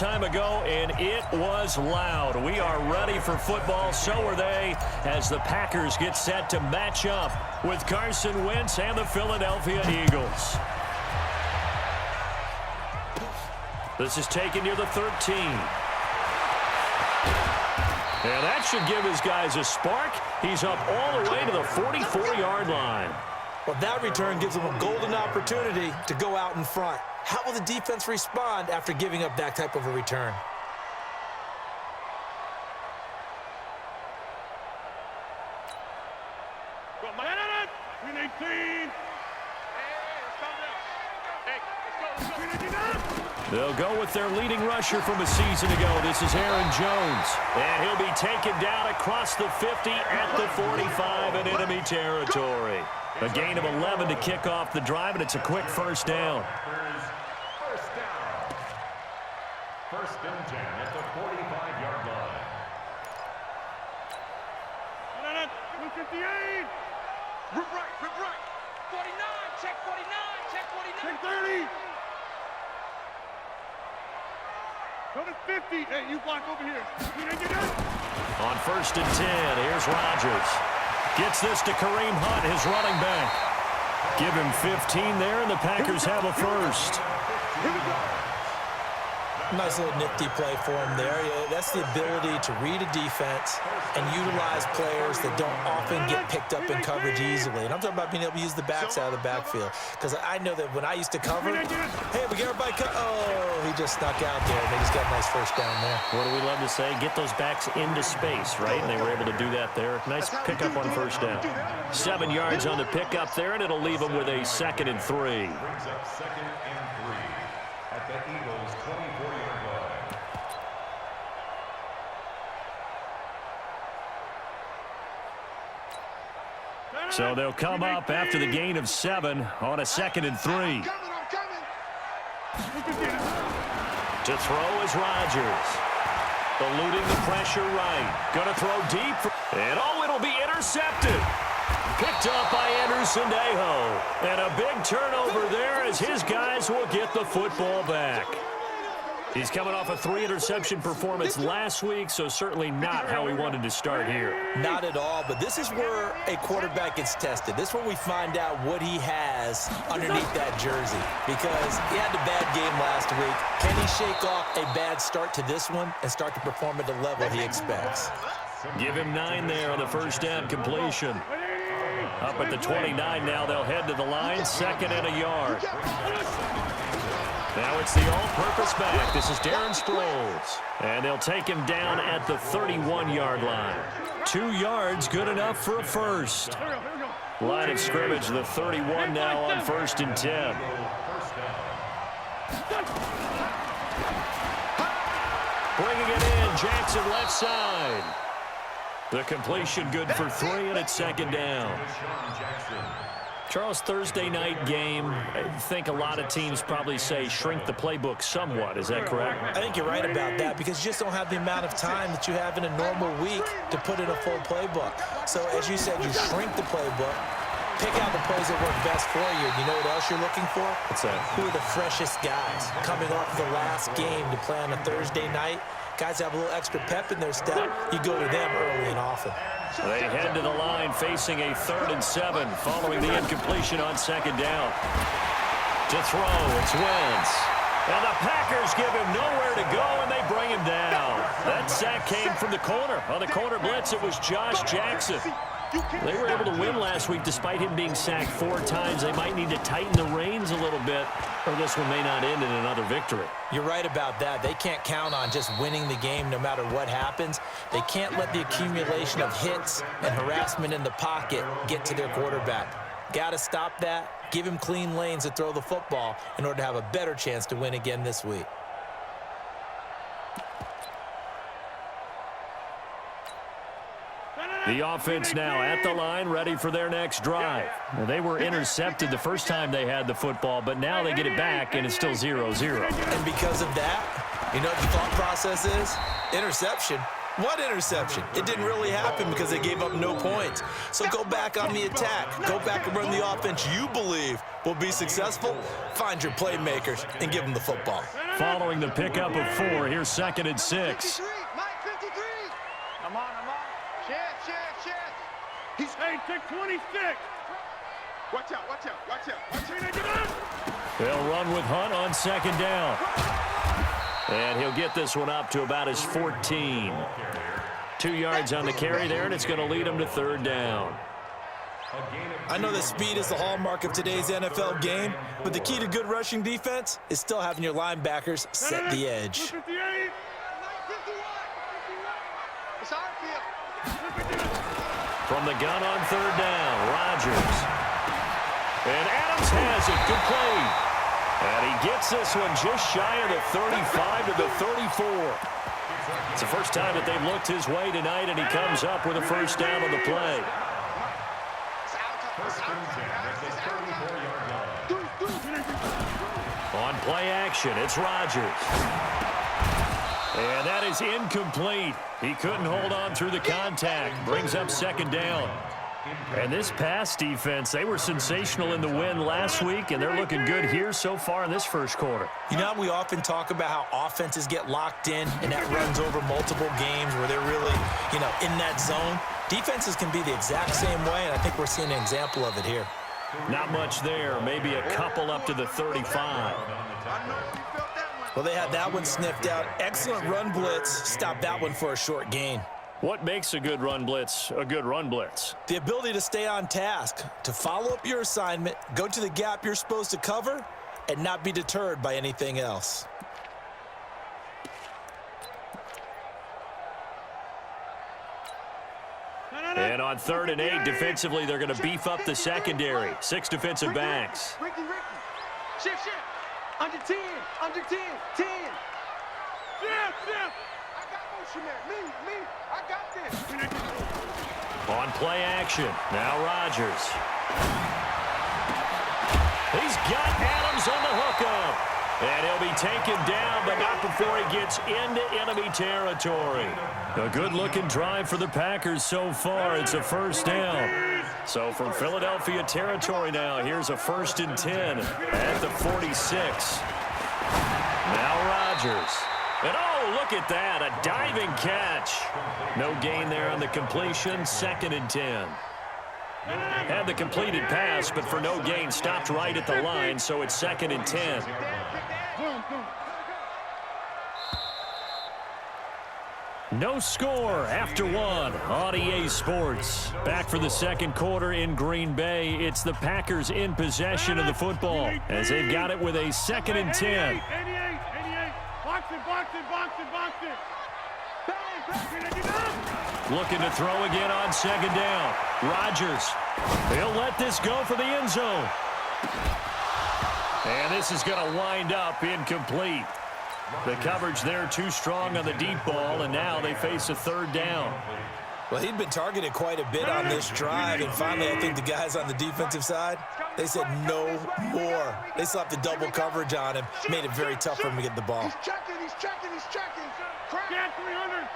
time ago, and it was loud. We are ready for football. So are they, as the Packers get set to match up with Carson Wentz and the Philadelphia Eagles. This is taken near the 13. And that should give his guys a spark. He's up all the way to the 44-yard line. Well, that return gives them a golden opportunity to go out in front. How will the defense respond after giving up that type of a return? They'll go with their leading rusher from a season ago. This is Aaron Jones. And he'll be taken down across the 50 at the 45 in enemy territory. A gain of 11 to kick off the drive, and it's a quick first down. First and 10 at the 45-yard line. 58. Rip right. 49. Check 49. Check 49. Check 30. Go to 50. Hey, you block over here. On first and 10, here's Rodgers. Gets this to Kareem Hunt, his running back. Give him 15 there, and the Packers have a first. Here we go. Nice little nifty play for him there. Yeah, that's the ability to read a defense and utilize players that don't often get picked up in coverage easily. And I'm talking about being able to use the backs out of the backfield. Because I know that when I used to cover, hey, we get everybody cut. Oh, he just snuck out there, and they just got a nice first down there. What do we love to say? Get those backs into space, right? And they were able to do that there. Nice pickup on first down. 7 yards on the pickup there, and it'll leave them with a 2nd and 3. Brings up 2nd and 3 at the Eagles' 24-yard line. So they'll come up after the gain of 7 on a 2nd and 3. I'm coming. To throw is Rodgers. Eluding the pressure right. Going to throw deep. And it'll be intercepted. Picked up by Anderson-Dejo. And a big turnover there as his guys will get the football back. He's coming off a 3-interception performance last week, so certainly not how he wanted to start here. Not at all, but this is where a quarterback gets tested. This is where we find out what he has underneath that jersey, because he had a bad game last week. Can he shake off a bad start to this one and start to perform at the level he expects? Give him 9 there on the first down completion. Up at the 29 now, they'll head to the line, 2nd and a yard. Now it's the all-purpose back. This is Darren Sproles. And they'll take him down at the 31-yard line. 2 yards, good enough for a first. Line of scrimmage, the 31 now on 1st and 10. Bringing it in, Jackson left side. The completion good for 3, and it's 2nd down. Charles, Thursday night game, I think a lot of teams probably say shrink the playbook somewhat. Is that correct? I think you're right about that, because you just don't have the amount of time that you have in a normal week to put in a full playbook. So, as you said, you shrink the playbook, pick out the plays that work best for you. You know what else you're looking for? What's that? Who are the freshest guys coming off the last game to play on a Thursday night? Guys have a little extra pep in their step. You go to them early and often. They head to the line facing a 3rd and 7 following the incompletion on 2nd down. To throw, it's Wentz. And the Packers give him nowhere to go, and they bring him down. That sack came from the corner. On the corner blitz, it was Josh Jackson. They were able to win last week despite him being sacked 4 times. They might need to tighten the reins a little bit, or this one may not end in another victory. You're right about that. They can't count on just winning the game no matter what happens. They can't let the accumulation of hits and harassment in the pocket get to their quarterback. Got to stop that. Give him clean lanes to throw the football in order to have a better chance to win again this week. The offense now at the line, ready for their next drive. Well, they were intercepted the first time they had the football, but now they get it back, and it's still 0-0. And because of that, you know what the thought process is? Interception. What interception? It didn't really happen because they gave up no points. So go back on the attack. Go back and run the offense you believe will be successful. Find your playmakers and give them the football. following the pickup of 4. Here's 2nd and 6. Mike 53. I'm on. Chance. He's take 26. Watch out. They'll run with Hunt on 2nd down. And he'll get this one up to about his 14. 2 yards on the carry there, and it's going to lead him to 3rd down. I know that speed is the hallmark of today's NFL game, but the key to good rushing defense is still having your linebackers set the edge. From the gun on 3rd down, Rodgers. And Adams has it, good play. And he gets this one just shy of the 35 to the 34. It's the first time that they've looked his way tonight, and he comes up with a 1st down on the play. On play action, it's Rodgers. And that is incomplete. He couldn't hold on through the contact. Brings up 2nd down. And this pass defense, they were sensational in the win last week, and they're looking good here so far in this 1st quarter. You know, we often talk about how offenses get locked in, and that runs over multiple games where they're really, in that zone. Defenses can be the exact same way, and I think we're seeing an example of it here. Not much there. Maybe a couple up to the 35. Well, they had that one sniffed out. Excellent run blitz. Stopped that one for a short gain. What makes a good run blitz a good run blitz? The ability to stay on task, to follow up your assignment, go to the gap you're supposed to cover, and not be deterred by anything else. And on 3rd and 8, defensively, they're going to beef up the secondary. 6 defensive backs. Ricky. Shift. Under 10. 10. Shift. I got motion there. Me. I got this. On play action, now Rodgers. He's got Adams on the hookup. And he'll be taken down, but not before he gets into enemy territory. A good-looking drive for the Packers so far. It's a 1st down. So from Philadelphia territory now, here's a 1st and 10 at the 46. Now Rodgers. And oh, look at that, a diving catch. No gain there on the completion, 2nd and 10. Had the completed pass, but for no gain, stopped right at the line, so it's 2nd and 10. No score after 1 on EA Sports. Back for the 2nd quarter in Green Bay. It's the Packers in possession of the football as they've got it with a 2nd and 10. 88. Box it. Looking to throw again on 2nd down. Rodgers. He'll let this go for the end zone. And this is going to wind up incomplete. The coverage there too strong on the deep ball, and now they face a 3rd down. Well, he'd been targeted quite a bit on this drive, and finally I think the guys on the defensive side, they said no more. They slapped the double coverage on him, made it very tough for him to get the ball. He's checking. Get 300.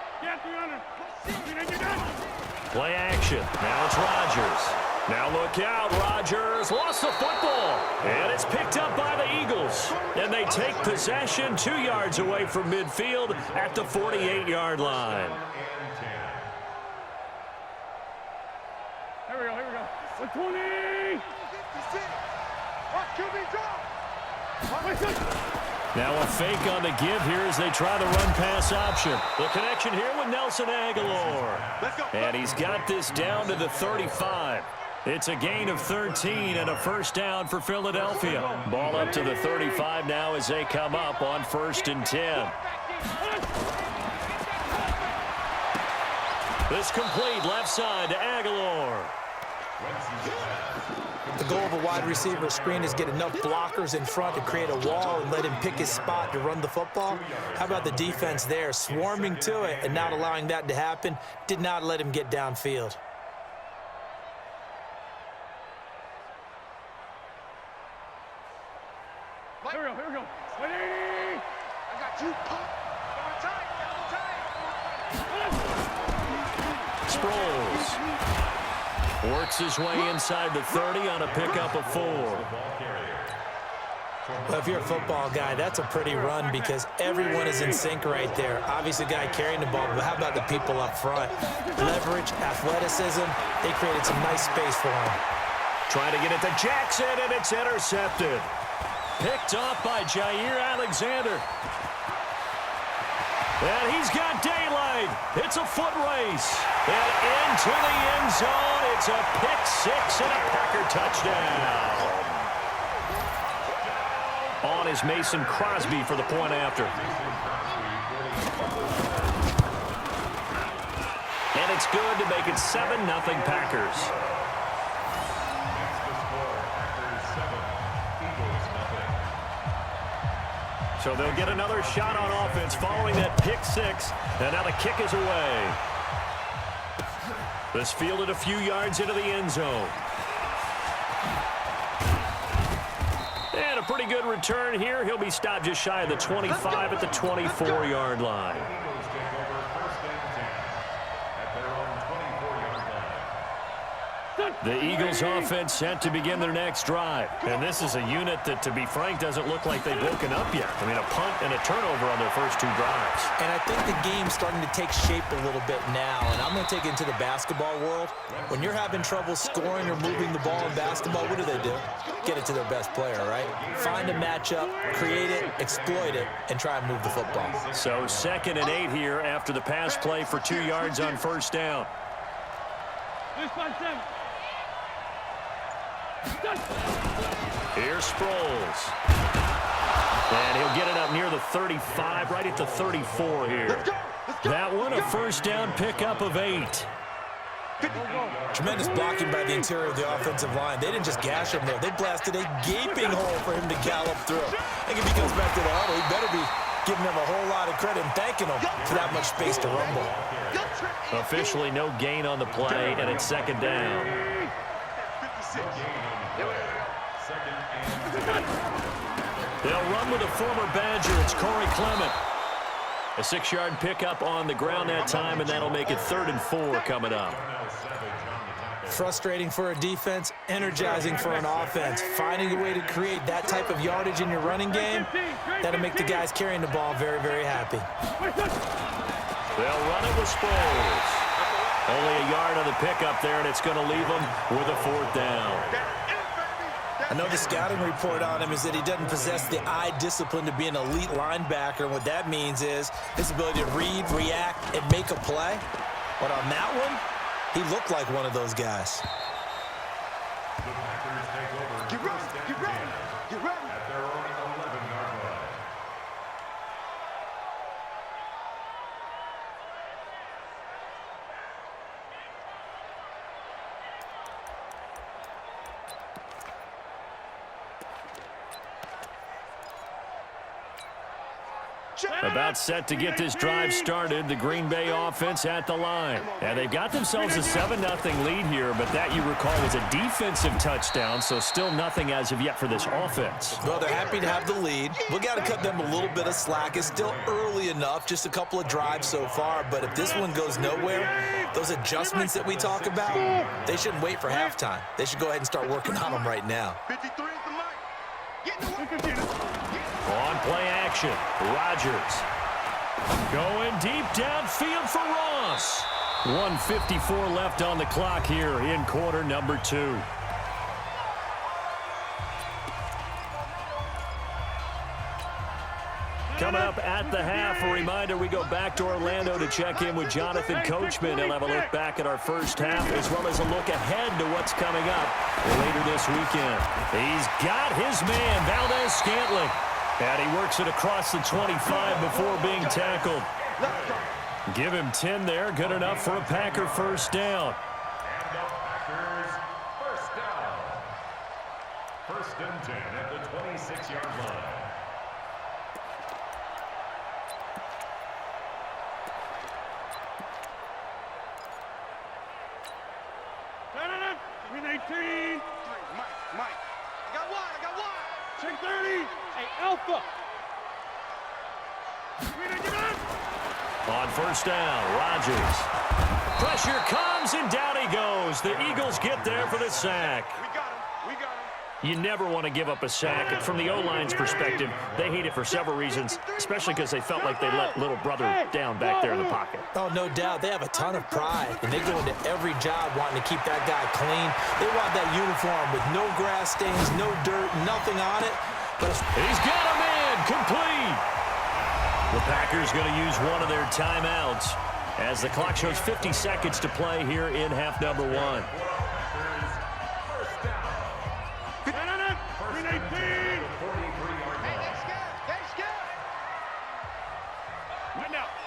Play action. Now it's Rodgers. Now look out. Rodgers lost the football. And it's picked up by the Eagles. And they take possession 2 yards away from midfield at the 48-yard line. Here we go. 120. Watch QB drop. Now a fake on the give here as they try the run-pass option. The connection here with Nelson Aguilar. And he's got this down to the 35. It's a gain of 13 and a 1st down for Philadelphia. Ball up to the 35 now as they come up on 1st and 10. This complete left side to Aguilar. The goal of a wide receiver screen is get enough blockers in front to create a wall and let him pick his spot to run the football. How about the defense there, swarming to it and not allowing that to happen? Did not let him get downfield. Here we go. Ready? I got you. Sproles works his way inside the 30 on a pickup of 4. Well, if you're a football guy, that's a pretty run because everyone is in sync right there. Obviously, the guy carrying the ball, but how about the people up front? Leverage, athleticism, they created some nice space for him. Trying to get it to Jackson, and it's intercepted. Picked off by Jair Alexander. And he's got daylight. It's a foot race. And into the end zone. It's a pick six and a Packer touchdown. On is Mason Crosby for the point after. And it's good to make it 7-0 Packers. So they'll get another shot on offense following that pick six. And now the kick is away. This fielded a few yards into the end zone. And a pretty good return here. He'll be stopped just shy of the 25 at the 24-yard line. The Eagles offense set to begin their next drive. And this is a unit that, to be frank, doesn't look like they've woken up yet. I mean, a punt and a turnover on their first two drives. And I think the game's starting to take shape a little bit now. And I'm going to take it into the basketball world. When you're having trouble scoring or moving the ball in basketball, what do? Get it to their best player, right? Find a matchup, create it, exploit it, and try and move the football. So 2nd and 8 here after the pass play for 2 yards on first down. Here's Sproles. And he'll get it up near the 35, right at the 34 here. That one, a first down pickup of 8. Tremendous blocking by the interior of the offensive line. They didn't just gash him there. They blasted a gaping hole for him to gallop through. I think if he comes back to the huddle, he better be giving them a whole lot of credit and thanking them for that much space to rumble. Officially no gain on the play, and it's 2nd down. They'll run with a former Badger. It's Corey Clement. A 6-yard pickup on the ground that time, and that'll make it 3rd and 4 coming up. Frustrating for a defense, energizing for an offense. Finding a way to create that type of yardage in your running game, that'll make the guys carrying the ball very, very happy. They'll run it with Sproles. Only a yard on the pickup there, and it's going to leave them with a 4th down. I know the scouting report on him is that he doesn't possess the eye discipline to be an elite linebacker. And what that means is his ability to read, react, and make a play. But on that one, he looked like one of those guys. The Packers take over. Get ready, get ready, get ready. At their own 11-yard line. About set to get this drive started, the Green Bay offense at the line. And they've got themselves a 7-0 lead here, but that, you recall, was a defensive touchdown, so still nothing as of yet for this offense. Well, they're happy to have the lead. We got to cut them a little bit of slack. It's still early enough, just a couple of drives so far, but if this one goes nowhere, those adjustments that we talk about, they shouldn't wait for halftime. They should go ahead and start working on them right now. 53 is the mic. Get the On play action, Rodgers. Going deep downfield for Ross. 1:54 left on the clock here in quarter number 2. Coming up at the half, a reminder, we go back to Orlando to check in with Jonathan Coachman. He'll have a look back at our first half as well as a look ahead to what's coming up later this weekend. He's got his man, Valdez-Scantling. And he works it across the 25 before being tackled. Give him 10 there. Good enough for a Packer first down. And the Packers first down. 1st and 10 at the 26-yard line. Win 18. Mike. I got wide. Check 30. Hey, Alpha. On first down, Rodgers. Pressure comes, and down he goes. The Eagles get there for the sack. We got him. You never want to give up a sack. And from the O-line's perspective, they hate it for several reasons, especially because they felt like they let little brother down back there in the pocket. Oh, no doubt. They have a ton of pride, and they go into every job wanting to keep that guy clean. They want that uniform with no grass stains, no dirt, nothing on it. But he's got him in, complete. The Packers going to use one of their timeouts as the clock shows 50 seconds to play here in half number 1.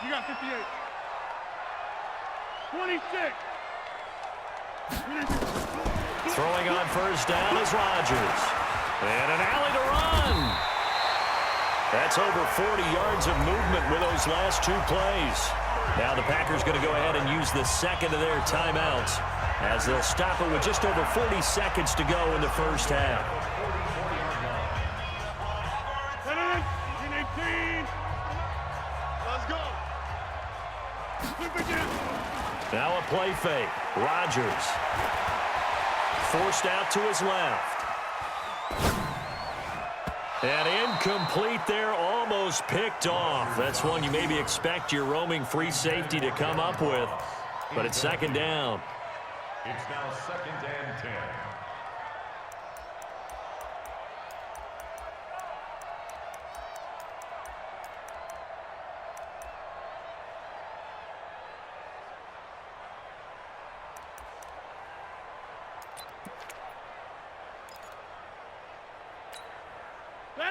You got 58. 26. Throwing on first down is Rodgers. And an alley to run. That's over 40 yards of movement with those last 2 plays. Now the Packers going to go ahead and use the second of their timeouts as they'll stop it with just over 40 seconds to go in the first half. Now a play fake. Rodgers forced out to his left. And incomplete there, almost picked off. That's one you maybe expect your roaming free safety to come up with, but it's second down. It's now 2nd and 10.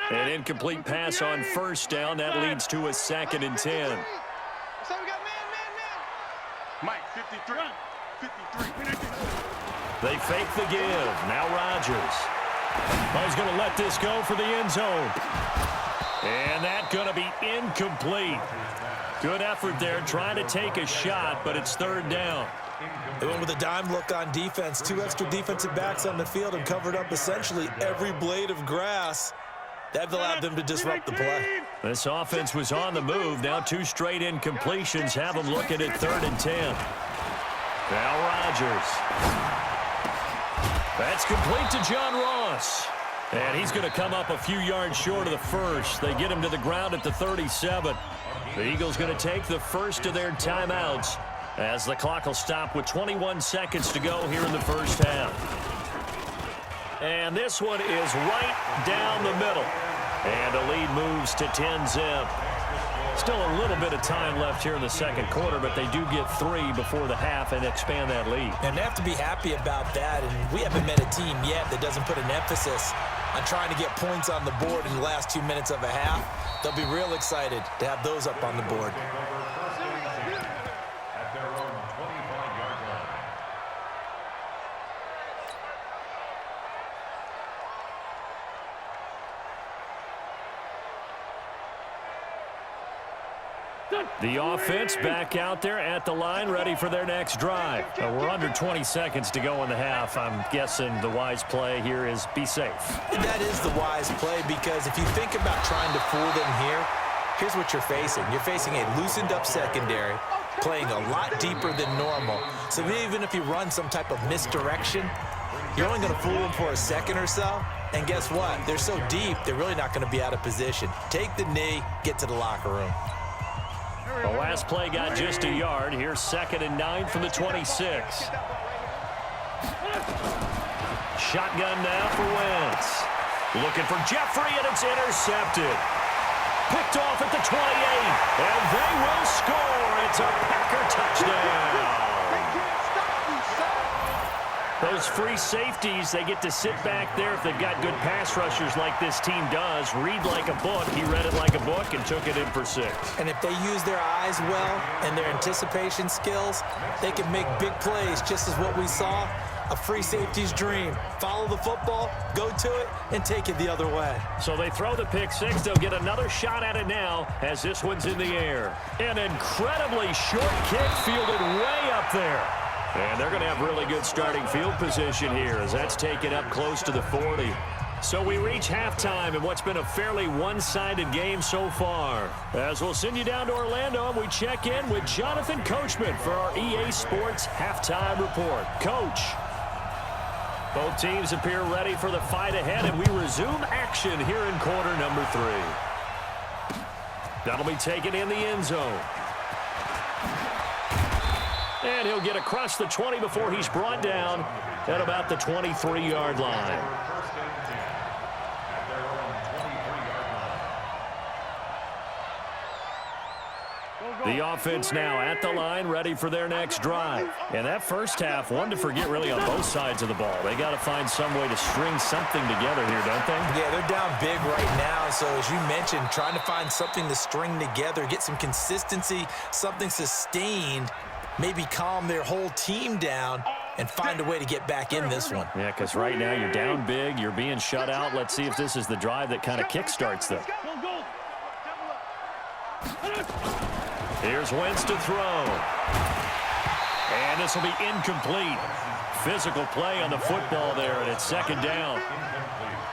An incomplete pass on first down. That leads to a 2nd and 10. So we got man. Mike, 53. 53. They fake the give. Now Rodgers. He's going to let this go for the end zone. And that's going to be incomplete. Good effort there trying to take a shot, but it's 3rd down. they went with a dime look on defense. 2 extra defensive backs on the field and covered up essentially every blade of grass. That allowed them to disrupt the play. This offense was on the move. Now 2 straight incompletions have them looking at 3rd and 10. Now Rodgers. That's complete to John Ross. And he's going to come up a few yards short of the first. They get him to the ground at the 37. The Eagles going to take the first of their timeouts as the clock will stop with 21 seconds to go here in the first half. And this one is right down the middle. And the lead moves to 10-zip. Still a little bit of time left here in the second quarter, but they do get 3 before the half and expand that lead. And they have to be happy about that. And we haven't met a team yet that doesn't put an emphasis on trying to get points on the board in the last 2 minutes of a half. They'll be real excited to have those up on the board. At their own 25-yard line. The offense back out there at the line, ready for their next drive. We're under 20 seconds to go in the half. I'm guessing the wise play here is be safe. And that is the wise play, because if you think about trying to fool them here, here's what you're facing. You're facing a loosened up secondary, playing a lot deeper than normal. So even if you run some type of misdirection, you're only going to fool them for a second or so. And guess what? They're so deep, they're really not going to be out of position. Take the knee, get to the locker room. The last play got just a yard. Here's 2nd and 9 from the 26. Shotgun now for Wentz. Looking for Jeffrey, and it's intercepted. Picked off at the 28. And they will score. It's a Packer touchdown. Those free safeties, they get to sit back there if they've got good pass rushers like this team does. Read like a book. He read it like a book and took it in for 6. And if they use their eyes well and their anticipation skills, they can make big plays, just as what we saw, a free safety's dream. Follow the football, go to it, and take it the other way. So they throw the pick 6. They'll get another shot at it now as this one's in the air. An incredibly short kick fielded way up there. And they're going to have really good starting field position here as that's taken up close to the 40. So we reach halftime in what's been a fairly one-sided game so far. As we'll send you down to Orlando, and we check in with Jonathan Coachman for our EA Sports Halftime Report. Coach. Both teams appear ready for the fight ahead, and we resume action here in quarter number 3. That'll be taken in the end zone. And he'll get across the 20 before he's brought down at about the 23-yard line. The offense now at the line, ready for their next drive. And that first half, one to forget really on both sides of the ball. They got to find some way to string something together here, don't they? Yeah, they're down big right now. So as you mentioned, trying to find something to string together, get some consistency, something sustained, maybe calm their whole team down and find a way to get back in this one. Yeah, because right now you're down big, you're being shut out. Let's see if this is the drive that kind of kickstarts them. Here's Wentz to throw. And this will be incomplete. Physical play on the football there, and it's second down.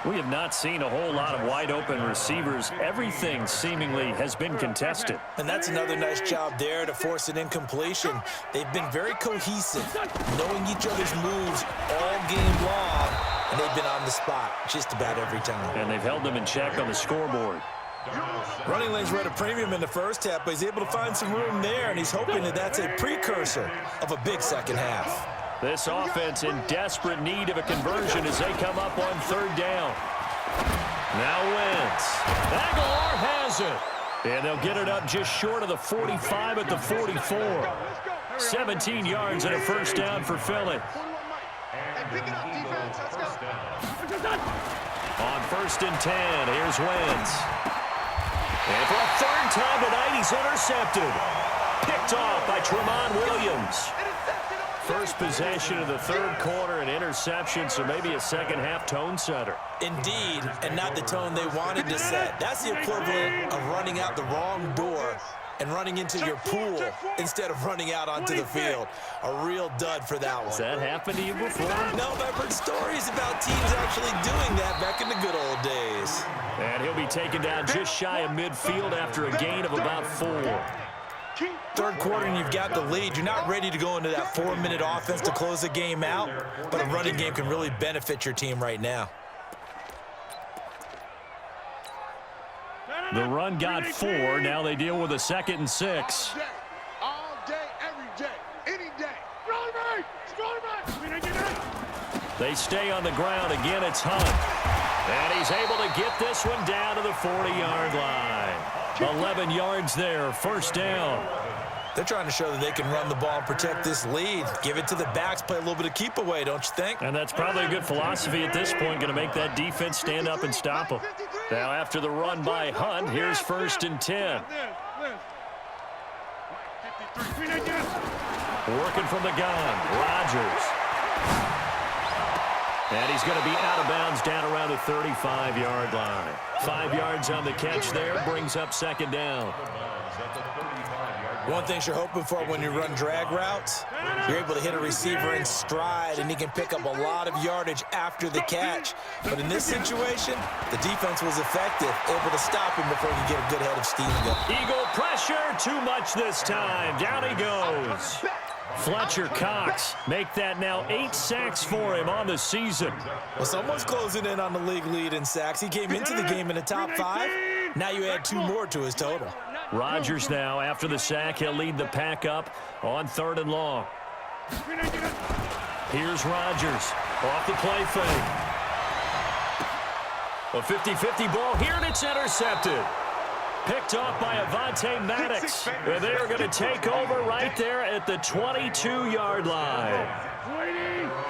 We have not seen a whole lot of wide-open receivers. Everything seemingly has been contested. And that's another nice job there to force an incompletion. They've been very cohesive, knowing each other's moves all game long, and they've been on the spot just about every time. And they've held them in check on the scoreboard. Running lanes were at a premium in the first half, but he's able to find some room there, and he's hoping that that's a precursor of a big second half. This offense in desperate need of a conversion as they come up on third down. Now Wentz. Aguilar has it. And they'll get it up just short of the 45 at the 44. 17 yards and a first down for Philly. On first and 10, here's Wentz. And for a third time tonight, he's intercepted. Picked off by Tramon Williams. First possession of the third quarter, an interception, so maybe a second-half tone setter. Indeed, and not the tone they wanted to set. That's the equivalent of running out the wrong door and running into your pool instead of running out onto the field. A real dud for that one. Has that happened to you before? No, but I've heard stories about teams actually doing that back in the good old days. And he'll be taken down just shy of midfield after a gain of about 4. Third quarter and you've got the lead. You're not ready to go into that 4-minute offense to close the game out, but a running game can really benefit your team right now. The run got 4. Now they deal with a 2nd and 6. All day, every day, any day. They stay on the ground. Again, it's Hunt. And he's able to get this one down to the 40-yard line. 11 yards there, first down. They're trying to show that they can run the ball and protect this lead. Give it to the backs, play a little bit of keep away, don't you think? And that's probably a good philosophy at this point, going to make that defense stand up and stop them. Now after the run by Hunt, here's first and 10. Working from the gun, Rodgers. And he's going to be out of bounds down around the 35-yard line. 5 yards on the catch there, brings up second down. One thing you're hoping for when you run drag routes, you're able to hit a receiver in stride, and he can pick up a lot of yardage after the catch. But in this situation, the defense was effective, able to stop him before he could get a good head of steam going. Eagle pressure, too much this time. Down he goes. Fletcher Cox make that now 8 sacks for him on the season. Well, someone's closing in on the league lead in sacks. He came into the game in the top 5. Now you add 2 more to his total. Rodgers now, after the sack, he'll lead the pack up on 3rd and long. Here's Rodgers off the play fake. A 50-50 ball here, and it's intercepted. Picked off by Avonte Maddox. And they are going to take over right there at the 22-yard line.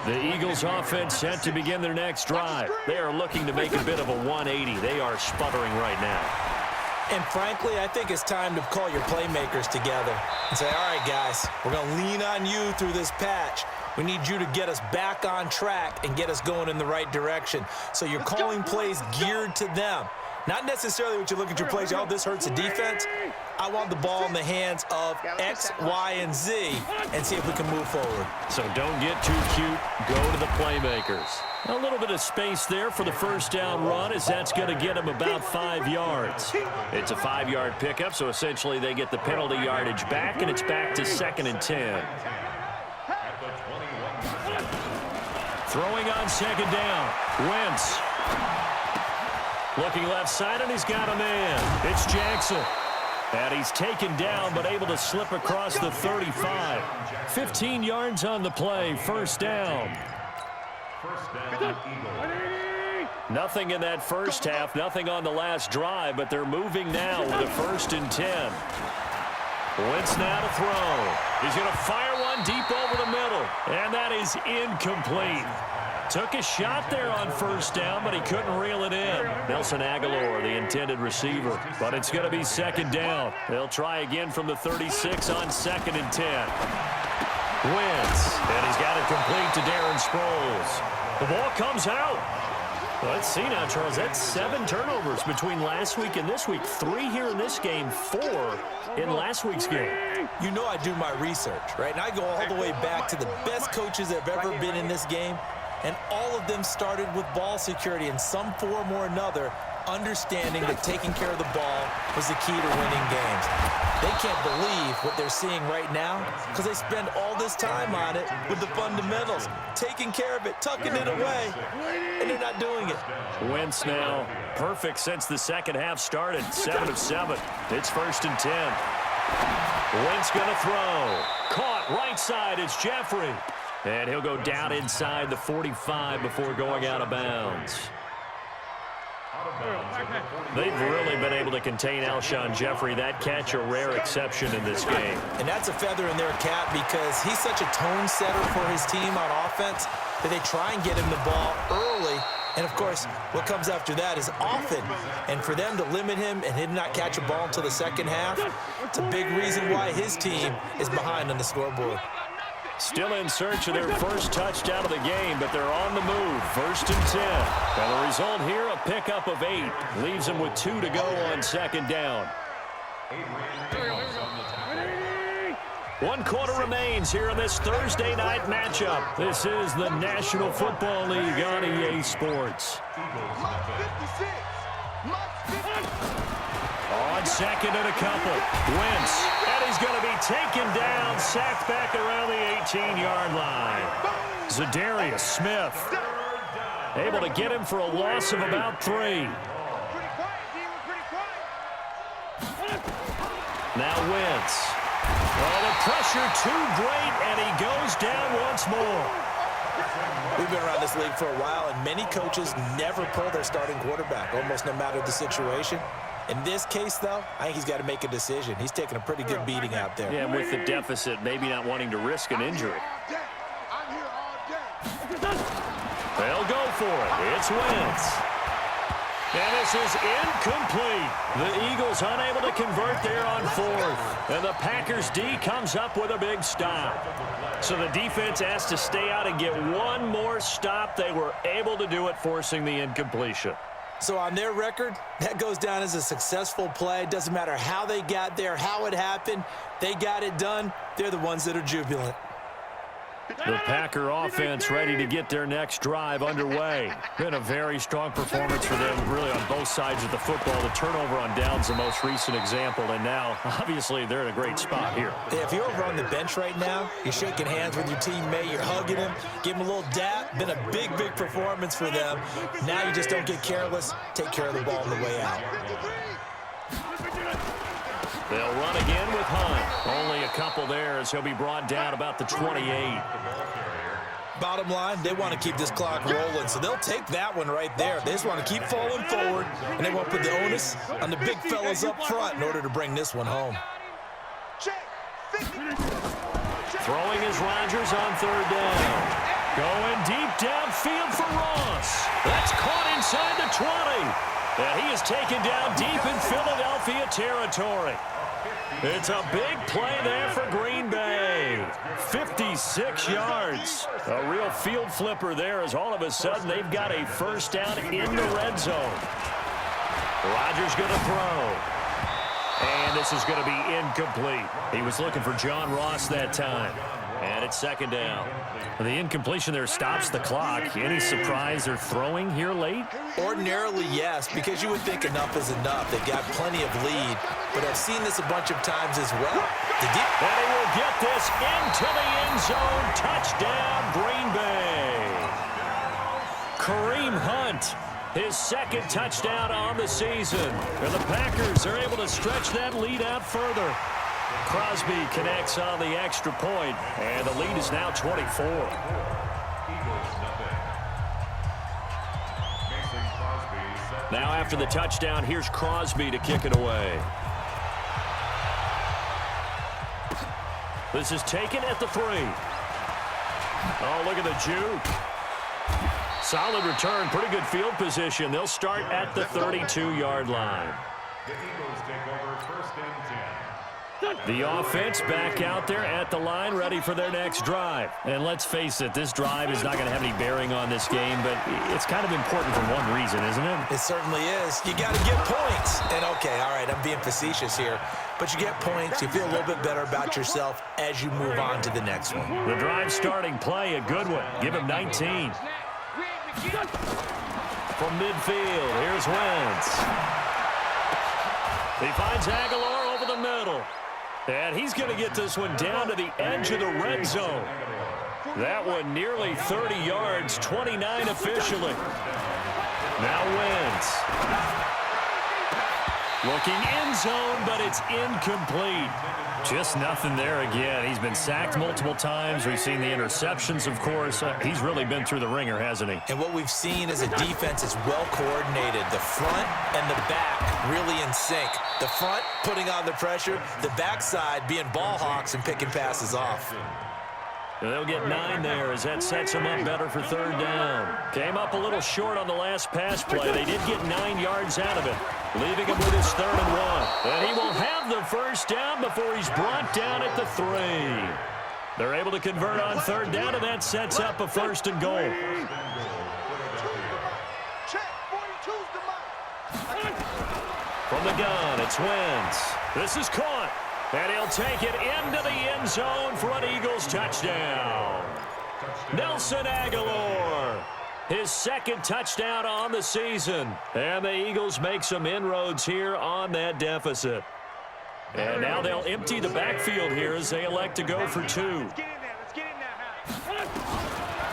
The Eagles offense set to begin their next drive. They are looking to make a bit of a 180. They are sputtering right now. And frankly, I think it's time to call your playmakers together and say, all right, guys, we're going to lean on you through this patch. We need you to get us back on track and get us going in the right direction. So you're calling plays geared to them. Not necessarily what you look at your plays, oh, this hurts the defense. I want the ball in the hands of X, Y, and Z and see if we can move forward. So don't get too cute. Go to the playmakers. A little bit of space there for the first down run, as that's going to get them about 5 yards. It's a 5-yard pickup, so essentially they get the penalty yardage back, and it's back to 2nd and 10. Throwing on second down. Wentz. Looking left side, and he's got a man. It's Jackson. And he's taken down, but able to slip across the 35. 15 yards on the play. First down. Nothing in that first half, nothing on the last drive, but they're moving now with a 1st and 10. Wentz now to throw. He's going to fire one deep over the middle, and that is incomplete. Took a shot there on first down, but he couldn't reel it in. Nelson Aguilar, the intended receiver, but it's going to be second down. They'll try again from the 36 on 2nd and 10. Wentz, and he's got it complete to Darren Sproles. The ball comes out. Let's see now, Charles. That's 7 turnovers between last week and this week. 3 here in this game, 4 in last week's game. You know I do my research, right? And I go all the way back to the best coaches that have ever been in this game, and all of them started with ball security in some form or another, understanding that taking care of the ball was the key to winning games. They can't believe what they're seeing right now because they spend all this time on it with the fundamentals, taking care of it, tucking it away, and they're not doing it. Wentz now perfect since the second half started. 7 of 7. It's 1st and 10. Wentz going to throw. Caught right side. It's Jeffrey. And he'll go down inside the 45 before going out of bounds. They've really been able to contain Alshon Jeffrey. That catch a rare exception in this game. And that's a feather in their cap because he's such a tone setter for his team on offense that they try and get him the ball early. And, of course, what comes after that is often. And for them to limit him and him not catch a ball until the second half, it's a big reason why his team is behind on the scoreboard. Still in search of their first touchdown of the game, but they're on the move. 1st and 10. And the result here, a pickup of 8. Leaves them with 2 to go on second down. 1 quarter remains here in this Thursday night matchup. This is the National Football League on EA Sports. On second and a couple. Wentz. And he's going to be taken down, sacked back around the 18-yard line. Zadarius Smith able to get him for a loss of about 3. Now Wentz. Oh, the pressure too great, and he goes down once more. We've been around this league for a while, and many coaches never pull their starting quarterback, almost no matter the situation. In this case, though, I think he's got to make a decision. He's taking a pretty good beating out there. Yeah, and with the deficit, maybe not wanting to risk an injury. They'll go for it. It's Wentz. And this is incomplete. The Eagles unable to convert there on 4th. And the Packers D comes up with a big stop. So the defense has to stay out and get one more stop. They were able to do it, forcing the incompletion. So on their record, that goes down as a successful play. Doesn't matter how they got there, how it happened. They got it done. They're the ones that are jubilant. The Packer offense ready to get their next drive underway. Been a very strong performance for them, really, on both sides of the football. The turnover on downs, the most recent example, and now, obviously, they're in a great spot here. If you're over on the bench right now, you're shaking hands with your teammate, you're hugging him, give him a little dap. Been a big, big performance for them. Now you just don't get careless. Take care of the ball on the way out. They'll run again with Hunt. Only a couple there as he'll be brought down about the 28. Bottom line, they want to keep this clock rolling, so they'll take that one right there. They just want to keep falling forward, and they won't put the onus on the big fellas up front in order to bring this one home. Throwing is Rodgers on 3rd down. Going deep downfield for Ross. That's caught inside the 20. And he is taken down deep in Philadelphia territory. It's a big play there for Green Bay. 56 yards. A real field flipper there as all of a sudden they've got a first down in the red zone. Rodgers going to throw. And this is going to be incomplete. He was looking for John Ross that time. And it's 2nd down. The incompletion there stops the clock. Any surprise they're throwing here late? Ordinarily, yes, because you would think enough is enough. They've got plenty of lead, but I've seen this a bunch of times as well. And he will get this into the end zone. Touchdown, Green Bay. Kareem Hunt, his second touchdown on the season. And the Packers are able to stretch that lead out further. Crosby connects on the extra point, and the lead is now 24. Now after the touchdown, here's Crosby to kick it away. This is taken at the 3. Oh, look at the juke. Solid return, pretty good field position. They'll start at the 32-yard line. The Eagles take over first and 10. The offense back out there at the line, ready for their next drive. And let's face it, this drive is not going to have any bearing on this game, but it's kind of important for one reason, isn't it? It certainly is. You got to get points. And, okay, all right, I'm being facetious here. But you get points, you feel a little bit better about yourself as you move on to the next one. The drive starting play, a good one. Give him 19. From midfield, here's Wentz. He finds Aguilar over the middle. And he's going to get this one down to the edge of the red zone. That one nearly 30 yards, 29 officially. Now Wentz. Looking end zone, but it's incomplete. Just nothing there again. He's been sacked multiple times. We've seen the interceptions, of course. He's really been through the ringer, hasn't he? And what we've seen is a defense is well coordinated. The front and the back really in sync. The front putting on the pressure, the backside being ball hawks and picking passes off. They'll get 9 there as that sets them up better for third down. Came up a little short on the last pass play. They did get 9 yards out of it, leaving him with his 3rd and 1. And he will have the first down before he's brought down at the 3. They're able to convert on third down, and that sets up a 1st and goal. From the gun, it's Wentz. This is caught. And he'll take it into the end zone for an Eagles touchdown. Nelson Aguilar, his 2nd touchdown on the season. And the Eagles make some inroads here on that deficit. And now they'll empty the backfield here as they elect to go for 2.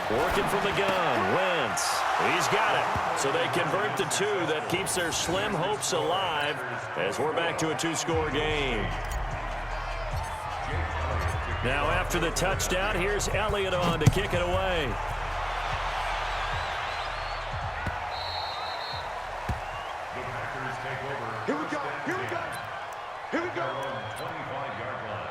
Working from the gun, Wentz. He's got it. So they convert the 2. That keeps their slim hopes alive as we're back to a 2-score game. Now after the touchdown, here's Elliott on to kick it away. The Packers take over. Here we go. Here we go. Here we go. 25-yard line.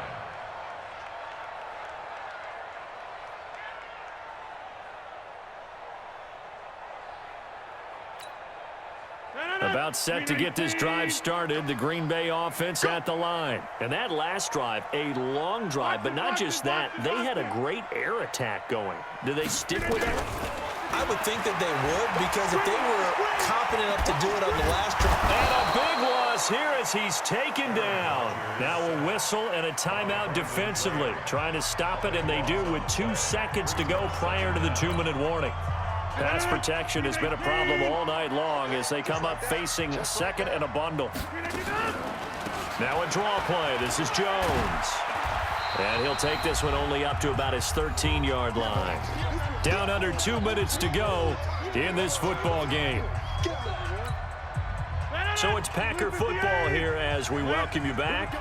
About set to get this drive started, the Green Bay offense at the line. And that last drive, a long drive, but not just that. They had a great air attack going. Do they stick with that? I would think that they would, because if they were confident enough to do it on the last drive. And a big loss here as he's taken down. Now a whistle and a timeout defensively. Trying to stop it, and they do with 2 seconds to go prior to the 2-minute warning. Pass protection has been a problem all night long as they come up facing 2nd and a bundle. Now a draw play. This is Jones. And he'll take this one only up to about his 13-yard line. Down under 2 minutes to go in this football game. So it's Packer football here as we welcome you back.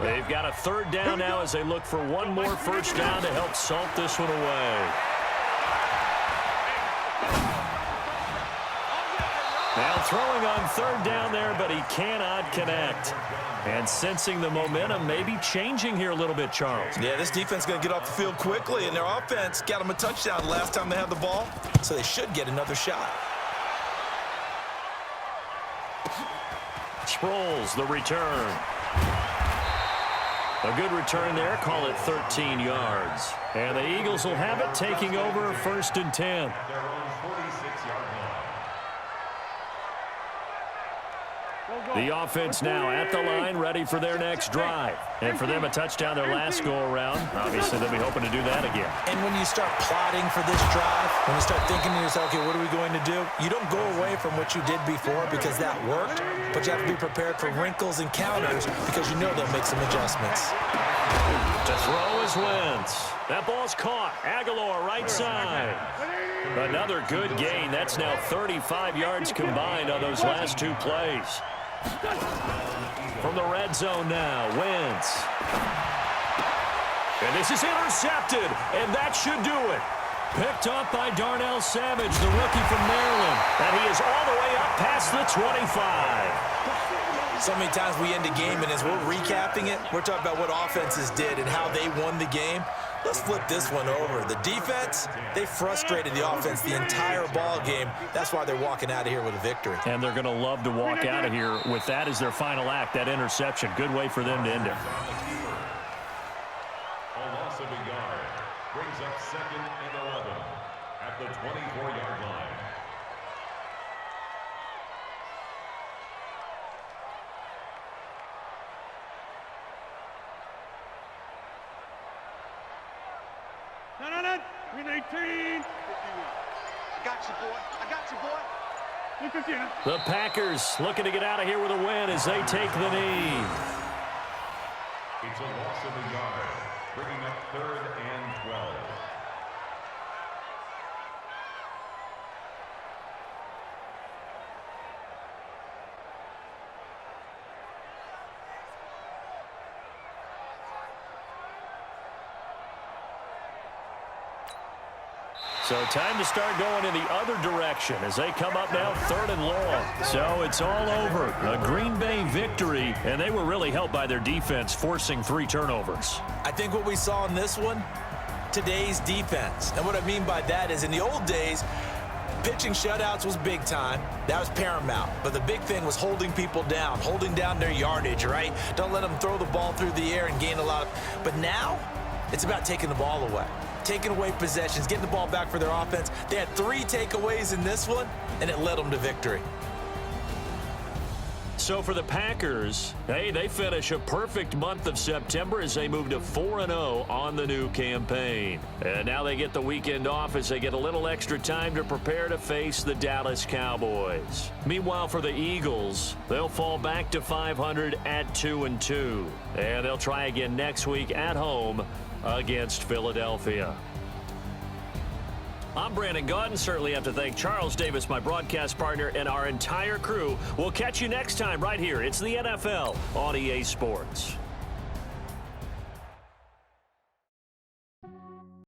They've got a 3rd down now as they look for one more first down to help salt this one away. Now throwing on 3rd down there, but he cannot connect. And sensing the momentum maybe changing here a little bit, Charles. Yeah, this defense is going to get off the field quickly, and their offense got them a touchdown last time they had the ball, so they should get another shot. Sproles, the return. A good return there, call it 13 yards. And the Eagles will have it, taking over 1st and 10. The offense now at the line, ready for their next drive. And for them, a touchdown their last go-around. Obviously, they'll be hoping to do that again. And when you start plotting for this drive, when you start thinking to yourself, okay, what are we going to do? You don't go away from what you did before because that worked, but you have to be prepared for wrinkles and counters because you know they'll make some adjustments. To throw is Wentz. That ball's caught. Aguilar right side. Another good gain. That's now 35 yards combined on those last two plays. From the red zone now, Wentz. And this is intercepted, and that should do it. Picked up by Darnell Savage, the rookie from Maryland. And he is all the way up past the 25. So many times we end a game, and as we're recapping it, we're talking about what offenses did and how they won the game. Let's flip this one over. The defense, they frustrated the offense the entire ball game. That's why they're walking out of here with a victory. And they're going to love to walk out of here with that as their final act, that interception. Good way for them to end it. A loss of a yard brings up 2nd and 11 at the 24-yard line. No. Win 18. 51. I got you, boy. I got you, boy. The Packers looking to get out of here with a win as they take the knee. It's a loss of a yard, bringing up 3rd and 12. So time to start going in the other direction as they come up now 3rd and long. So it's all over. A Green Bay victory, and they were really helped by their defense forcing 3 turnovers. I think what we saw in this one, today's defense. And what I mean by that is in the old days, pitching shutouts was big time. That was paramount. But the big thing was holding people down, holding down their yardage, right? Don't let them throw the ball through the air and gain a lot of... But now, it's about taking the ball away. Taking away possessions, getting the ball back for their offense. They had 3 takeaways in this one, and it led them to victory. So for the Packers, hey, they finish a perfect month of September as they move to 4-0 on the new campaign. And now they get the weekend off as they get a little extra time to prepare to face the Dallas Cowboys. Meanwhile, for the Eagles, they'll fall back to 500 at 2-2. And they'll try again next week at home against Philadelphia. I'm Brandon Gaudin. Certainly have to thank Charles Davis, my broadcast partner, and our entire crew. We'll catch you next time right here. It's the NFL on EA Sports.